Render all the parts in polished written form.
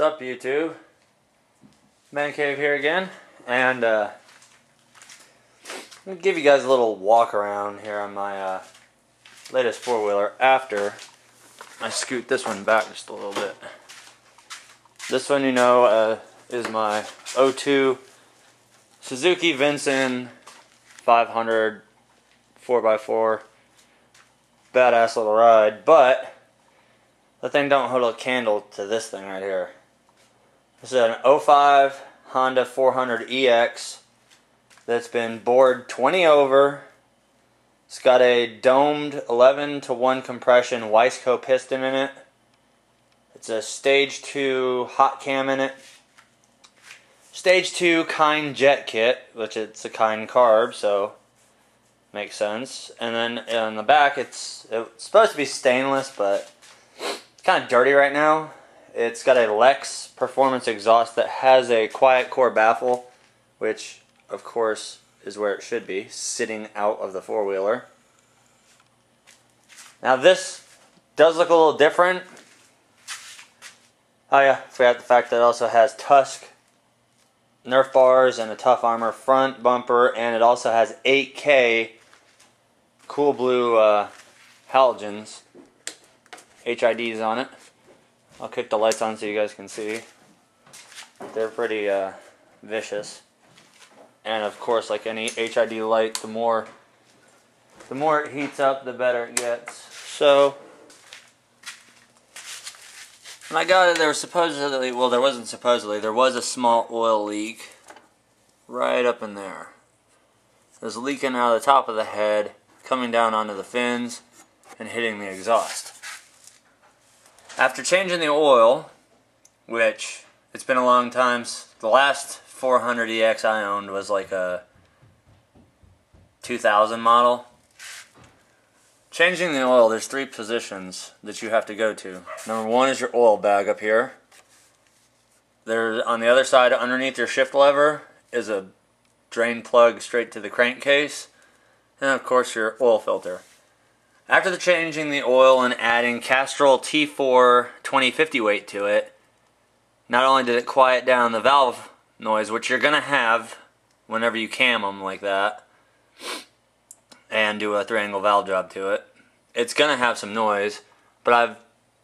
up, YouTube? Man Cave here again, and I'm gonna give you guys a little walk around here on my latest four-wheeler after I scoot this one back just a little bit. This one, you know, is my 02 Suzuki Vincent 500 4x4. Badass little ride, but the thing don't hold a candle to this thing right here. This is an 05 Honda 400EX that's been bored 20 over. It's got a domed 11:1 compression Weisco piston in it. It's a stage 2 hot cam in it. Stage 2 Keihn jet kit, which it's a Keihn carb, so makes sense. And then on the back, it's supposed to be stainless, but it's kind of dirty right now. It's got a Lexx performance exhaust that has a quiet core baffle, which of course is where it should be, sitting out of the four-wheeler. Now this does look a little different. Oh yeah, forgot the fact that it also has Tusk Nerf bars and a tough armor front bumper, and it also has 8K cool blue halogens, HIDs on it. I'll kick the lights on so you guys can see. They're pretty vicious. And of course, like any HID light, the more it heats up, the better it gets. So when I got it, there was supposedly, well, there wasn't supposedly, there was a small oil leak right up in there. It was leaking out of the top of the head, coming down onto the fins, and hitting the exhaust. After changing the oil, which it's been a long time, the last 400EX I owned was like a 2000 model. Changing the oil, there's 3 positions that you have to go to. Number 1 is your oil bag up here. There's, on the other side, underneath your shift lever, is a drain plug straight to the crankcase. And of course your oil filter. After the changing the oil and adding Castrol T4 2050 weight to it, not only did it quiet down the valve noise, which you're going to have whenever you cam them like that, and do a 3-angle valve job to it, it's going to have some noise, but I've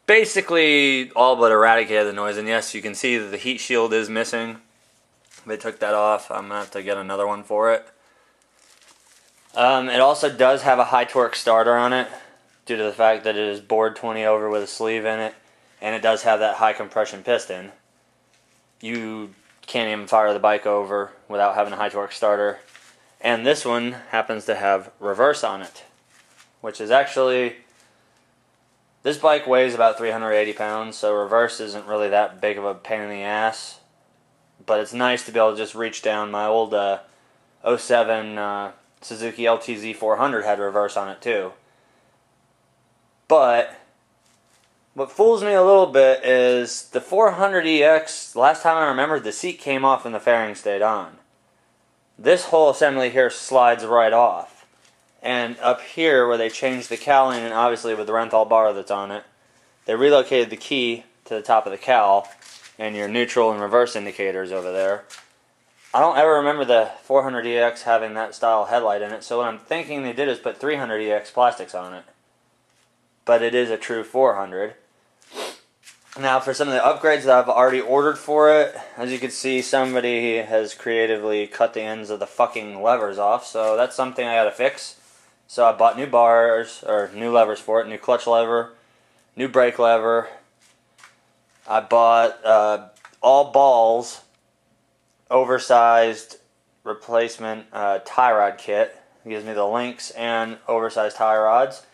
basically all but eradicated the noise, and yes, you can see that the heat shield is missing. They took that off. I'm going to have to get another one for it. It also does have a high torque starter on it, due to the fact that it is bored 20 over with a sleeve in it, and it does have that high compression piston. You can't even fire the bike over without having a high torque starter. And this one happens to have reverse on it, which is actually, this bike weighs about 380 pounds, so reverse isn't really that big of a pain in the ass. But it's nice to be able to just reach down. My old 07 Suzuki LTZ 400 had reverse on it too. But what fools me a little bit is the 400EX, last time I remember, the seat came off and the fairing stayed on. This whole assembly here slides right off. And up here where they changed the cowling, and obviously with the rethal bar that's on it, they relocated the key to the top of the cowl and your neutral and reverse indicators over there. I don't ever remember the 400EX having that style headlight in it, so what I'm thinking they did is put 300EX plastics on it. But it is a true 400. Now for some of the upgrades that I've already ordered for it, as you can see, somebody has creatively cut the ends of the fucking levers off, so that's something I gotta fix. So I bought new bars, or new levers for it, new clutch lever, new brake lever. I bought all balls, oversized replacement tie rod kit. It gives me the links and oversized tie rods,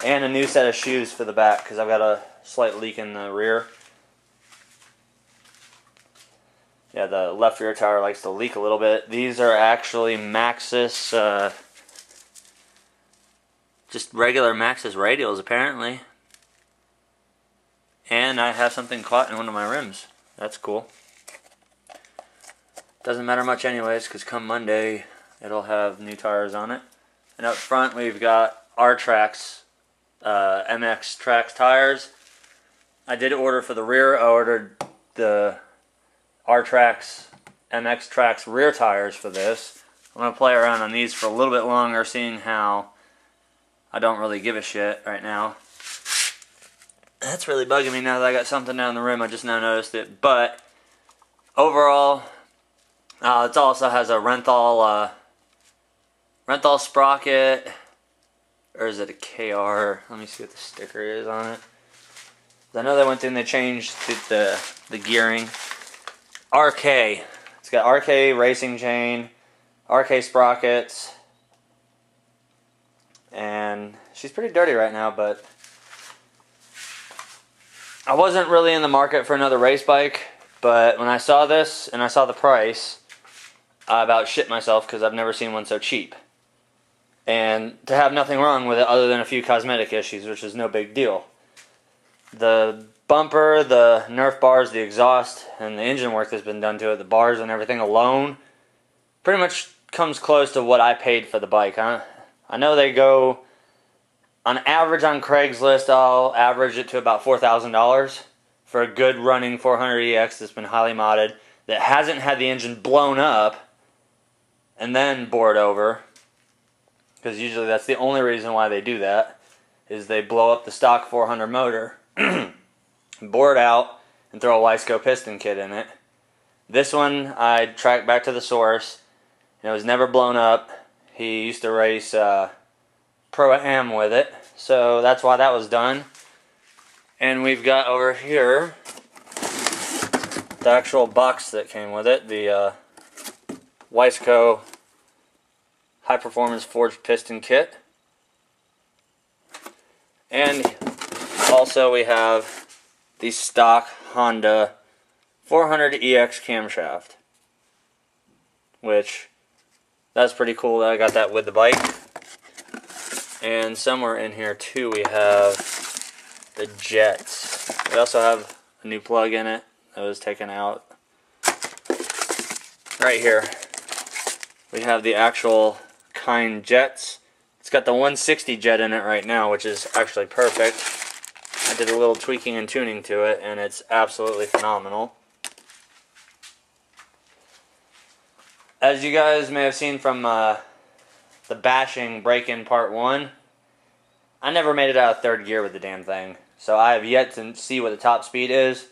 and a new set of shoes for the back because I've got a slight leak in the rear. Yeah, the left rear tire likes to leak a little bit. These are actually Mxtraxx, just regular Mxtraxx radials apparently. And I have something caught in one of my rims. That's cool. Doesn't matter much anyways, because come Monday, it'll have new tires on it. And up front, we've got Mxtraxx, Mxtraxx tires. I did order for the rear. I ordered the Mxtraxx rear tires for this. I'm going to play around on these for a little bit longer, seeing how I don't really give a shit right now. That's really bugging me now that I got something down the rim. I just now noticed it. But overall, it also has a rethal sprocket. Or is it a KR? Let me see what the sticker is on it. I know they went through and they changed the gearing. RK. It's got RK racing chain, RK sprockets, and she's pretty dirty right now, but I wasn't really in the market for another race bike, but when I saw this and I saw the price, I about shit myself because I've never seen one so cheap. And to have nothing wrong with it other than a few cosmetic issues, which is no big deal. The bumper, the nerf bars, the exhaust, and the engine work that's been done to it, the bars and everything alone, pretty much comes close to what I paid for the bike. I know they go, on average on Craigslist, I'll average it to about $4,000 for a good running 400EX that's been highly modded, that hasn't had the engine blown up and then bored over. Because usually that's the only reason why they do that, is they blow up the stock 400 motor, bore it out, and throw a weisco piston kit in it. This one I tracked back to the source, and it was never blown up. He used to race Pro-Am with it, so that's why that was done. And we've got over here the actual box that came with it, the weisco high performance forged piston kit. And also we have the stock Honda 400EX camshaft, which that's pretty cool that I got that with the bike. And somewhere in here too we have the jets. We also have a new plug in it that was taken out. Right here we have the actual Keihn jets. It's got the 160 jet in it right now, which is actually perfect. I did a little tweaking and tuning to it, and it's absolutely phenomenal. As you guys may have seen from the bashing break-in part 1, I never made it out of third gear with the damn thing, so I have yet to see what the top speed is.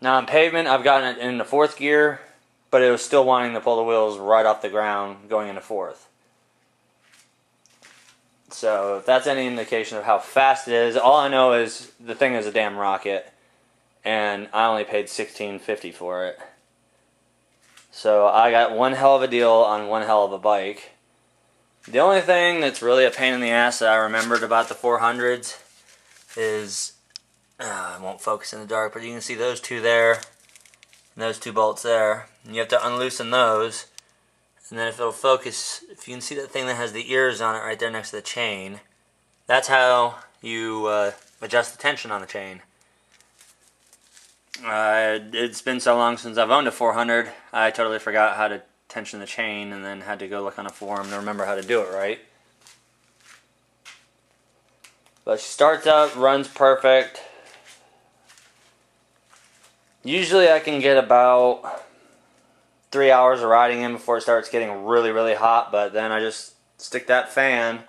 Now on pavement, I've gotten it into fourth gear, but it was still wanting to pull the wheels right off the ground going into fourth. So if that's any indication of how fast it is, all I know is the thing is a damn rocket, and I only paid $16.50 for it. So I got one hell of a deal on one hell of a bike. The only thing that's really a pain in the ass that I remembered about the 400s is, I won't focus in the dark, but you can see those two there, and those two bolts there. And you have to unloosen those, and then if it'll focus, if you can see that thing that has the ears on it right there next to the chain, that's how you adjust the tension on the chain. It's been so long since I've owned a 400, I totally forgot how to tension the chain, and then had to go look on a forum to remember how to do it right. But she starts up, runs perfect. Usually I can get about 3 hours of riding in before it starts getting really, really hot, but then I just stick that fan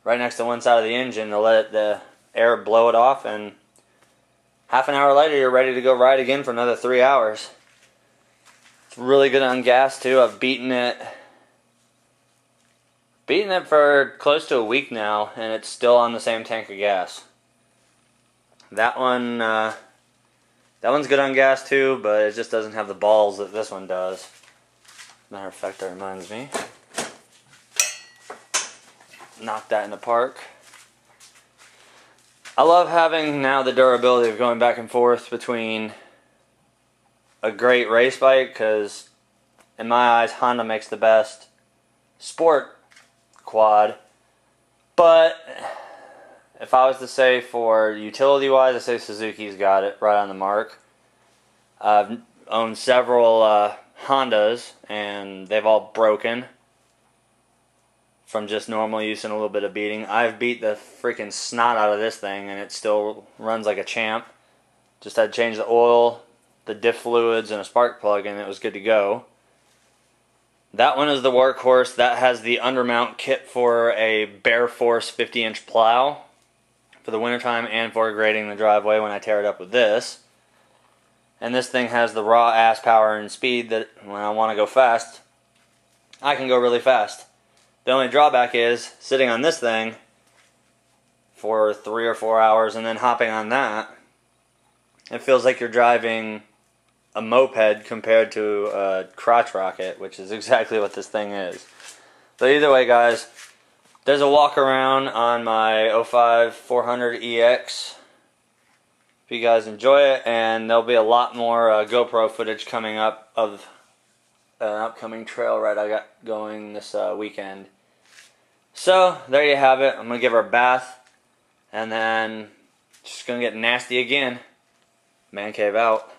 right next to one side of the engine to let the air blow it off, and half an hour later you're ready to go ride again for another 3 hours. It's really good on gas too. I've beaten it for close to a week now, and it's still on the same tank of gas. That one's good on gas too, but it just doesn't have the balls that this one does. Matter of fact, that reminds me. Knock that in the park. I love having now the durability of going back and forth between a great race bike, because in my eyes Honda makes the best sport quad, but if I was to say for utility wise, I say Suzuki's got it right on the mark. I've owned several Hondas, and they've all broken from just normal use and a little bit of beating. I've beat the freaking snot out of this thing, and it still runs like a champ. Just had to change the oil, the diff fluids, and a spark plug, and it was good to go. That one is the workhorse. That has the undermount kit for a Bear Force 50-inch plow for the wintertime and for grading the driveway when I tear it up with this. And this thing has the raw ass power and speed that when I want to go fast, I can go really fast. The only drawback is sitting on this thing for 3 or 4 hours and then hopping on that. It feels like you're driving a moped compared to a crotch rocket, which is exactly what this thing is. So either way, guys, there's a walk around on my 05 400 EX. If you guys enjoy it, and there'll be a lot more GoPro footage coming up of an upcoming trail ride I got going this weekend. So there you have it. I'm gonna give her a bath, and then just gonna get nasty again. Man cave out.